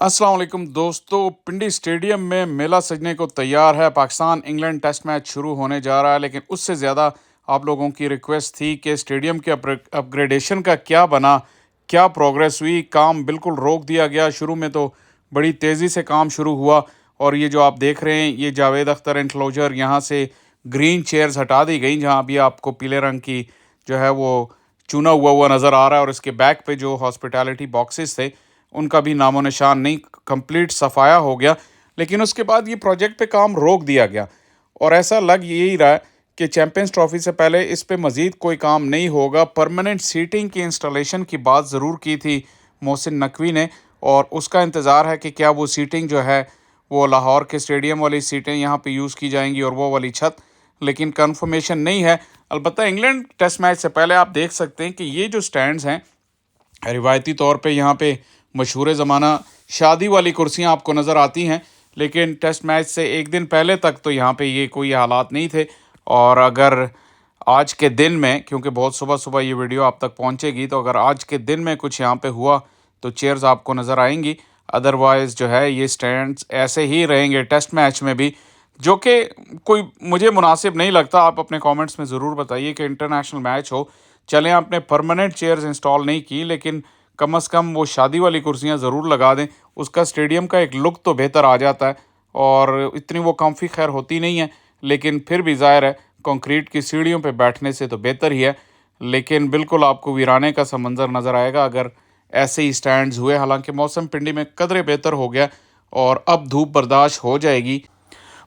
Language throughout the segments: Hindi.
अस्सलाम वालेकुम दोस्तों। पिंडी स्टेडियम में मेला सजने को तैयार है। पाकिस्तान इंग्लैंड टेस्ट मैच शुरू होने जा रहा है, लेकिन उससे ज़्यादा आप लोगों की रिक्वेस्ट थी कि स्टेडियम के अपग्रेडेशन का क्या बना, क्या प्रोग्रेस हुई। काम बिल्कुल रोक दिया गया। शुरू में तो बड़ी तेज़ी से काम शुरू हुआ और ये जो आप देख रहे हैं, ये जावेद अख्तर एनक्लोजर, यहाँ से ग्रीन चेयर्स हटा दी गई, जहाँ अभी आपको पीले रंग की जो है वो चुना हुआ हुआ नज़र आ रहा है। और इसके बैक पे जो हॉस्पिटैलिटी बॉक्सेस थे, उनका भी नामो निशान नहीं, कंप्लीट सफाया हो गया। लेकिन उसके बाद ये प्रोजेक्ट पे काम रोक दिया गया और ऐसा लग यही रहा है कि चैंपियंस ट्रॉफी से पहले इस पे मज़ीद कोई काम नहीं होगा। परमानेंट सीटिंग की इंस्टॉलेशन की बात ज़रूर की थी मोहसिन नकवी ने, और उसका इंतज़ार है कि क्या वो सीटिंग जो है वो लाहौर के स्टेडियम वाली सीटें यहाँ पे यूज़ की जाएंगी और वो वाली छत, लेकिन कंफर्मेशन नहीं है। अलबत्ता इंग्लैंड टेस्ट मैच से पहले आप देख सकते हैं कि ये जो स्टैंड्स हैं, रिवायती तौर पे यहाँ पे मशहूर ज़माना शादी वाली कुर्सियाँ आपको नज़र आती हैं, लेकिन टेस्ट मैच से एक दिन पहले तक तो यहाँ पे ये कोई हालात नहीं थे। और अगर आज के दिन में, क्योंकि बहुत सुबह सुबह ये वीडियो आप तक पहुँचेगी, तो अगर आज के दिन में कुछ यहाँ पे हुआ तो चेयर्स आपको नज़र आएंगी। अदरवाइज़ जो है ये स्टैंड्स ऐसे ही रहेंगे टेस्ट मैच में भी, जो कि कोई मुझे मुनासिब नहीं लगता। आप अपने कमेंट्स में ज़रूर बताइए कि इंटरनेशनल मैच हो, चलें आपने परमानेंट चेयर्स इंस्टॉल नहीं की, लेकिन कम से कम वो शादी वाली कुर्सियाँ ज़रूर लगा दें। उसका स्टेडियम का एक लुक तो बेहतर आ जाता है, और इतनी वो कम्फी खैर होती नहीं है, लेकिन फिर भी ज़ाहिर है कंक्रीट की सीढ़ियों पे बैठने से तो बेहतर ही है। लेकिन बिल्कुल आपको वीराने का सा मंज़र नज़र आएगा अगर ऐसे ही स्टैंड्स हुए। हालांकि मौसम पिंडी में कदरे बेहतर हो गया और अब धूप बर्दाश्त हो जाएगी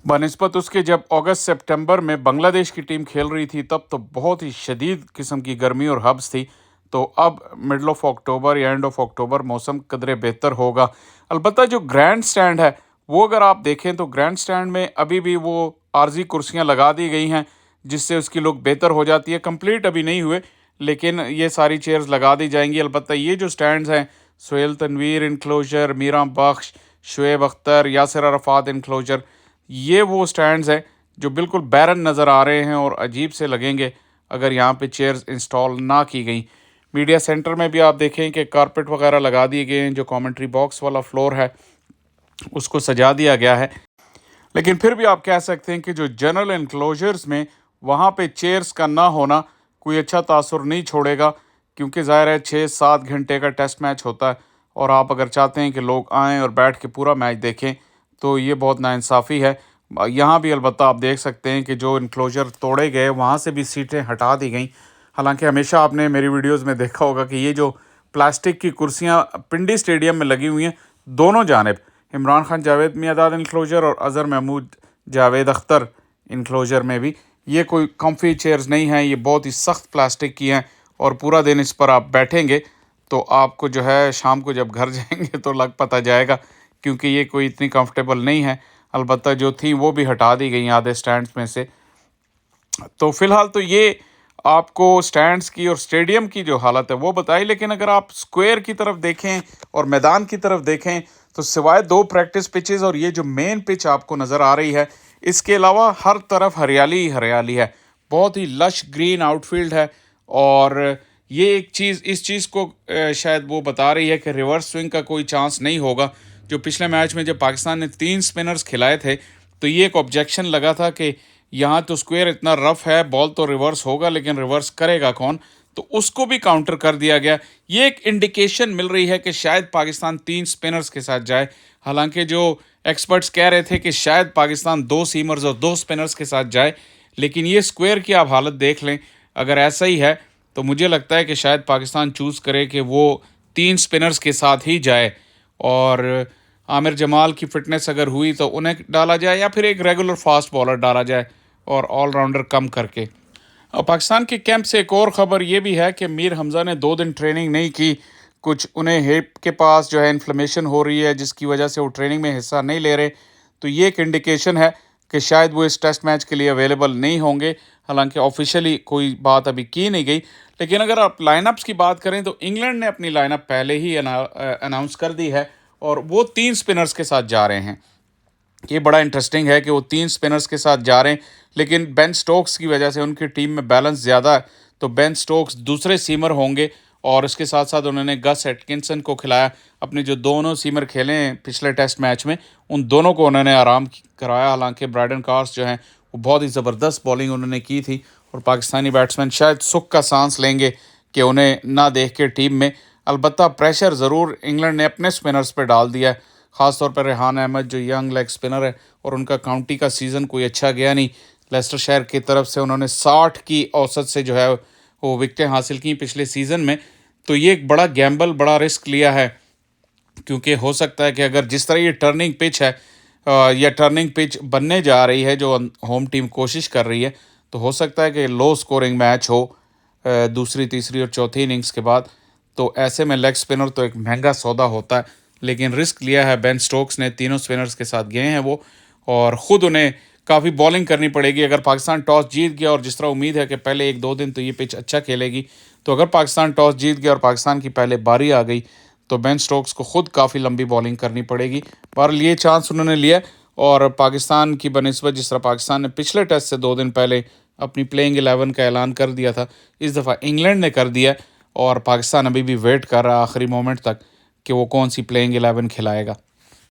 बनिस्बत उसके। जब अगस्त सितंबर में बांग्लादेश की टीम खेल रही थी तब तो बहुत ही शदीद किस्म की गर्मी और हब्स थी। तो अब मिडल ऑफ अक्टूबर या एंड ऑफ अक्टूबर मौसम कदरे बेहतर होगा। अलबत्ता जो ग्रैंड स्टैंड है वो अगर आप देखें तो ग्रैंड स्टैंड में अभी भी वो आर्जी कुर्सियां लगा दी गई हैं, जिससे उसकी लुक बेहतर हो जाती है। कंप्लीट अभी नहीं हुए, लेकिन ये सारी चेयर्स लगा दी जाएंगी। अलबत्ता ये जो स्टैंड्स हैं, सोहेल तनवीर इंक्लोजर, मीरा बख्श, शुएब अख्तर, यासिर अरफात इंक्लोजर, ये वो स्टैंड्स हैं जो बिल्कुल बैरन नज़र आ रहे हैं और अजीब से लगेंगे अगर यहाँ पे चेयर्स इंस्टॉल ना की गई। मीडिया सेंटर में भी आप देखें कि कारपेट वगैरह लगा दिए गए हैं। जो कमेंट्री बॉक्स वाला फ्लोर है उसको सजा दिया गया है, लेकिन फिर भी आप कह सकते हैं कि जो जनरल एनक्लोजर्स में वहाँ पे चेयर्स का ना होना कोई अच्छा तासुर नहीं छोड़ेगा, क्योंकि ज़ाहिर है 6-7 घंटे का टेस्ट मैच होता है और आप अगर चाहते हैं कि लोग आएँ और बैठ के पूरा मैच देखें तो ये बहुत नाइंसाफ़ी है। यहाँ भी अलबत्ता आप देख सकते हैं कि जो इनक्लोजर तोड़े गए वहाँ से भी सीटें हटा दी गई। हालांकि हमेशा आपने मेरी वीडियोस में देखा होगा कि ये जो प्लास्टिक की कुर्सियाँ पिंडी स्टेडियम में लगी हुई हैं, दोनों जानिब इमरान खान जावेद मियाँदाद इनक्लोजर और अज़हर महमूद जावेद अख्तर इनक्लोजर में भी, ये कोई कम्फी चेयर्स नहीं हैं। ये बहुत ही सख्त प्लास्टिक की हैं और पूरा दिन इस पर आप बैठेंगे तो आपको जो है शाम को जब घर जाएंगे तो लग पता जाएगा, क्योंकि ये कोई इतनी कंफर्टेबल नहीं है। अलबत्ता जो थी वो भी हटा दी गई आधे स्टैंड्स में से। तो फ़िलहाल तो ये आपको स्टैंड्स की और स्टेडियम की जो हालत है वो बताई। लेकिन अगर आप स्क्वायर की तरफ देखें और मैदान की तरफ देखें तो सिवाय 2 प्रैक्टिस पिचेस और ये जो मेन पिच आपको नज़र आ रही है, इसके अलावा हर तरफ हरियाली ही हरियाली है। बहुत ही लश ग्रीन आउटफील्ड है। और ये एक चीज़, इस चीज़ को शायद वो बता रही है कि रिवर्स स्विंग का कोई चांस नहीं होगा। जो पिछले मैच में जब पाकिस्तान ने 3 स्पिनर्स खिलाए थे तो ये एक ऑब्जेक्शन लगा था कि यहाँ तो स्क्वायर इतना रफ है, बॉल तो रिवर्स होगा, लेकिन रिवर्स करेगा कौन, तो उसको भी काउंटर कर दिया गया। ये एक इंडिकेशन मिल रही है कि शायद पाकिस्तान 3 स्पिनर्स के साथ जाए। हालांकि जो एक्सपर्ट्स कह रहे थे कि शायद पाकिस्तान 2 सीमर्स और 2 स्पिनर्स के साथ जाए, लेकिन ये स्क्वायर की आप हालत देख लें, अगर ऐसा ही है तो मुझे लगता है कि शायद पाकिस्तान चूज़ करे कि वो 3 स्पिनर्स के साथ ही जाए और आमिर जमाल की फ़िटनेस अगर हुई तो उन्हें डाला जाए, या फिर एक रेगुलर फास्ट बॉलर डाला जाए और ऑलराउंडर कम करके। और पाकिस्तान के कैंप से एक और ख़बर ये भी है कि मीर हमज़ा ने 2 दिन ट्रेनिंग नहीं की। कुछ उन्हें हिप के पास जो है इन्फ्लेमेशन हो रही है, जिसकी वजह से वो ट्रेनिंग में हिस्सा नहीं ले रहे। तो ये एक इंडिकेशन है कि शायद वो इस टेस्ट मैच के लिए अवेलेबल नहीं होंगे। हालांकि ऑफिशियली कोई बात अभी की नहीं गई। लेकिन अगर आप लाइनअप्स की बात करें तो इंग्लैंड ने अपनी लाइनअप पहले ही अनाउंस कर दी है और वो 3 स्पिनर्स के साथ जा रहे हैं। ये बड़ा इंटरेस्टिंग है कि वो 3 स्पिनर्स के साथ जा रहे हैं, लेकिन बेन स्टोक्स की वजह से उनकी टीम में बैलेंस ज़्यादा है, तो बेन स्टोक्स दूसरे सीमर होंगे और इसके साथ साथ उन्होंने गस एटकिंसन को खिलाया। अपने जो दोनों सीमर खेले हैं पिछले टेस्ट मैच में, उन दोनों को उन्होंने आराम कराया। हालांकि ब्रायडन कार्स जो हैं वो बहुत ही ज़बरदस्त बॉलिंग उन्होंने की थी, और पाकिस्तानी बैट्समैन शायद सुख का सांस लेंगे कि उन्हें ना देख के टीम में। अलबत्ता प्रेशर ज़रूर इंग्लैंड ने अपने स्पिनर्स पर डाल दिया है, ख़ासतौर पर रेहान अहमद जो यंग लेग स्पिनर है, और उनका काउंटी का सीज़न कोई अच्छा गया नहीं। लेस्टर शहर की तरफ से उन्होंने 60 की औसत से जो है वो विकेटें हासिल की पिछले सीज़न में। तो ये एक बड़ा गैम्बल, बड़ा रिस्क लिया है, क्योंकि हो सकता है कि अगर जिस तरह ये टर्निंग पिच है या टर्निंग पिच बनने जा रही है जो होम टीम कोशिश कर रही है, तो हो सकता है कि लो स्कोरिंग मैच हो दूसरी, तीसरी और चौथी इनिंग्स के बाद। तो ऐसे में लेग स्पिनर तो एक महंगा सौदा होता है, लेकिन रिस्क लिया है बेन स्टोक्स ने। तीनों स्पिनर्स के साथ गए हैं वो, और ख़ुद उन्हें काफ़ी बॉलिंग करनी पड़ेगी अगर पाकिस्तान टॉस जीत गया। और जिस तरह उम्मीद है कि पहले 1-2 दिन तो ये पिच अच्छा खेलेगी, तो अगर पाकिस्तान टॉस जीत गया और पाकिस्तान की पहले बारी आ गई, तो बेन स्टोक्स को खुद काफ़ी लंबी बॉलिंग करनी पड़ेगी। पर ये चांस उन्होंने लिया, और पाकिस्तान की बनिस्बत जिस तरह पाकिस्तान ने पिछले टेस्ट से 2 दिन पहले अपनी प्लेइंग 11 का ऐलान कर दिया था, इस दफ़ा इंग्लैंड ने कर दिया, और पाकिस्तान अभी भी वेट कर रहा है आखिरी मोमेंट तक कि वो कौन सी प्लेइंग 11 खिलाएगा।